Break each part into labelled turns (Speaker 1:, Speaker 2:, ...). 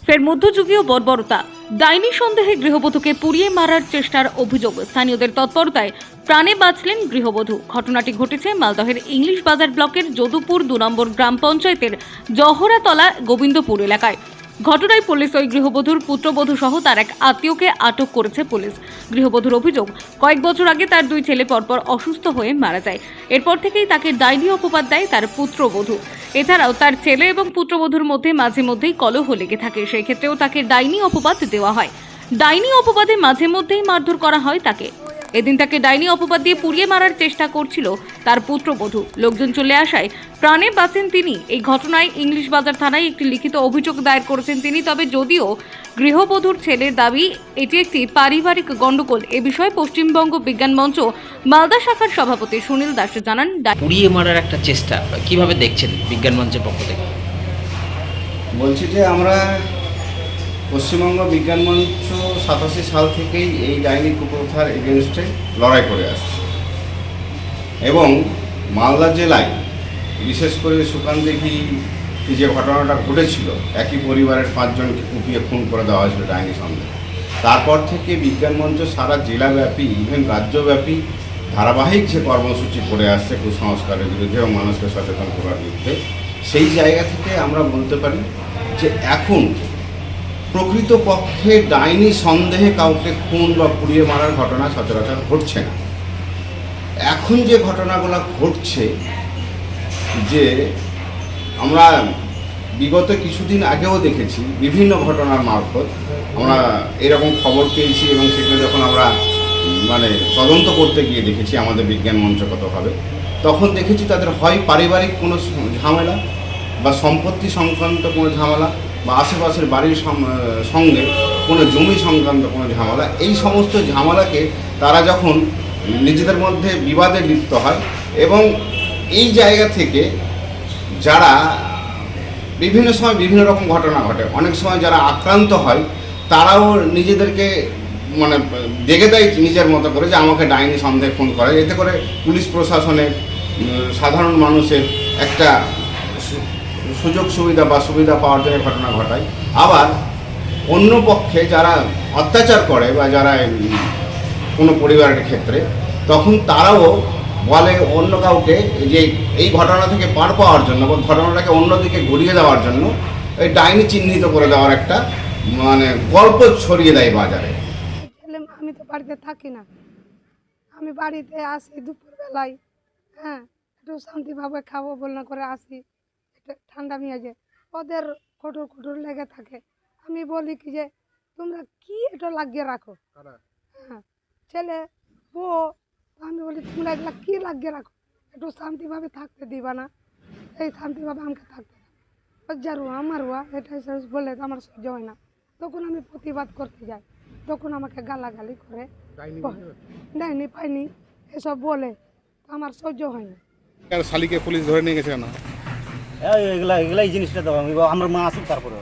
Speaker 1: ফের মধ্যযুগীয় বর্বরতা। ডাইনি সন্দেহে গৃহবধূকে পুড়িয়ে মারার চেষ্টার অভিযোগ। স্থানীয়দের তৎপরতায় প্রাণে বাঁচলেন গৃহবধূ। ঘটনাটি ঘটেছে মালদহের ইংলিশ বাজার ব্লকের যদুপুর 2 নম্বর গ্রাম পঞ্চায়েতের জহরাতলা গোবিন্দপুর এলাকায়। ঘটনায় পুলিশ ওই গৃহবধূর পুত্রবধূ সহ তার এক আত্মীয়কে আটক করেছে পুলিশ। গৃহবধূর অভিযোগ, কয়েক বছর আগে তার 2 ছেলে পরপর অসুস্থ হয়ে মারা যায়। এরপর থেকেই তাকে ডাইনি অপবাদ দেয় তার পুত্রবধূ। এছাড়াও তার ছেলে এবং পুত্রবধূর মধ্যে মাঝে মধ্যেই কলহ লেগে থাকে। সেই ক্ষেত্রেও তাকে ডাইনি অপবাদ দেওয়া হয়। ডাইনি অপবাদে মাঝে মধ্যেই মারধর করা হয় তাকে। এদিন তাকে ডাইনি অপবাদ দিয়ে পুড়িয়ে মারার চেষ্টা করছিল তার পুত্রবধূ। লোকজন চলে আসায় প্রাণে বাঁচেন তিনি। এই ঘটনায় ইংলিশ বাজার থানায় একটি লিখিত অভিযোগ দায়ের করেছেন তিনি। তবে যদিও গৃহবধূর ছেলের দাবি এটি একটি পারিবারিক গণ্ডগোল, এ বিষয়ে পশ্চিমবঙ্গ বিজ্ঞান মঞ্চ মালদা শাখার সভাপতি সুনীল দাস জানান,
Speaker 2: পুড়িয়ে মারার একটা চেষ্টা কিভাবে দেখছেন বিজ্ঞান মঞ্চের পক্ষ থেকে?
Speaker 3: বলছি যে আমরা পশ্চিমবঙ্গ বিজ্ঞান মঞ্চ 87 সাল থেকেই এই ডাইনি কুপ্রথার এগেনস্টে লড়াই করে আসছে এবং মালদা জেলায় বিশেষ করে সুকানদিঘি যে ঘটনাটা ঘটেছিল, একই পরিবারের 5 জনকে কুপিয়ে খুন করে দেওয়া হয়েছিল ডাইনি সন্দেহে। তারপর থেকে বিজ্ঞান মঞ্চ সারা জেলাব্যাপী ইভেন রাজ্যব্যাপী ধারাবাহিক যে কর্মসূচি করে আসছে কুসংস্কারের বিরুদ্ধে এবং মানুষকে সচেতন করার বিরুদ্ধে, সেই জায়গা থেকে আমরা বলতে পারি যে এখন প্রকৃতপক্ষে ডাইনি সন্দেহে কাউকে খুন বা পুড়িয়ে মারার ঘটনা সচরাচর ঘটছে না। এখন যে ঘটনাগুলো ঘটছে, যে আমরা বিগত কিছুদিন আগেও দেখেছি বিভিন্ন ঘটনার মারফত আমরা এরকম খবর পেয়েছি এবং সেগুলো যখন আমরা তদন্ত করতে গিয়ে দেখেছি আমাদের বিজ্ঞান মঞ্চগতভাবে, তখন দেখেছি তাদের হয় পারিবারিক কোনো ঝামেলা বা সম্পত্তি সংক্রান্ত কোনো ঝামেলা বা আশেপাশের বাড়ির সঙ্গে কোনো জমি সংক্রান্ত কোনো ঝামেলা, এই সমস্ত ঝামেলাকে তারা যখন নিজেদের মধ্যে বিবাদে লিপ্ত হয় এবং এই জায়গা থেকে যারা বিভিন্ন সময় বিভিন্ন রকম ঘটনা ঘটে, অনেক সময় যারা আক্রান্ত হয় তারাও নিজেদেরকে দেখে দেয় নিজের মতো করে যে আমাকে ডাইনি সন্দেহে খুন করে। এতে করে পুলিশ প্রশাসনের, সাধারণ মানুষের একটা সুযোগ সুবিধা বা সুবিধা পাওয়ার জন্য ঘটনা ঘটায়। আবার অন্য পক্ষে যারা অত্যাচার করে বা যারা কোনো পরিবারের ক্ষেত্রে, তখন তারাও বলে অন্য কাউকে যে এই ঘটনা থেকে পার পাওয়ার জন্য বা ঘটনাটাকে অন্যদিকে ঘুরিয়ে দেওয়ার জন্য এই ডাইনি চিহ্নিত করে দেওয়ার একটা গল্প ছড়িয়ে দেয় বাজারে।
Speaker 4: আমি তো বাড়িতে থাকি না, আমি বাড়িতে আসি দুপুরবেলায়, হ্যাঁ একটু শান্তিভাবে খাবো বলনা করে আসি, একটু ঠান্ডা মেয়াজে ওদের কঠোর কঠোর লেগে থাকে। আমি বলি কি যে তোমরা কি এটা লাগিয়ে রাখো, হ্যাঁ ছেলে বউ, আমি বলি তোমরা এগুলা কী লাগিয়ে রাখো, একটু শান্তিভাবে থাকতে দিবা না, এই শান্তিভাবে আমাকে থাকতে যারুয়া আমারুয়া এটাই বললে তো আমার সহ্য হয় না। তখন আমি প্রতিবাদ করতে যাই, তখন আমাকে গালাগালি করে, ডাইনি পাইনি এসব বলে, আমার সহ্য হয় না।
Speaker 5: শালিকে পুলিশ ধরে নিয়ে গেছে কেন?
Speaker 6: এগুলাই জিনিসটা তো আমার মা আসুক তারপরে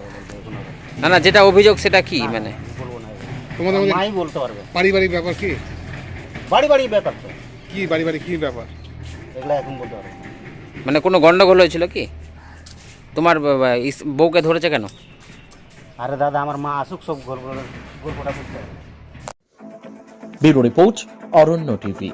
Speaker 2: না, যেটা অভিযোগ সেটা কি
Speaker 6: বলবো না,
Speaker 5: তোমাদের
Speaker 6: মাই বলতে পারবে।
Speaker 5: পারিবারিক ব্যাপার কি?
Speaker 6: বাড়ি ব্যাপার তো
Speaker 5: কি পারিবারিক কি ব্যাপার
Speaker 6: এগুলা এখন বলতে পারবে।
Speaker 2: কোনো গন্ডগোল হয়েছিল কি? তোমার বউকে ধরেছে কেন?
Speaker 6: আরে দাদা, আমার মা আসুক, সব গল্পটা বুঝতে পারবে।
Speaker 7: ব্যুরো রিপোর্ট, অরণ্য টিভি।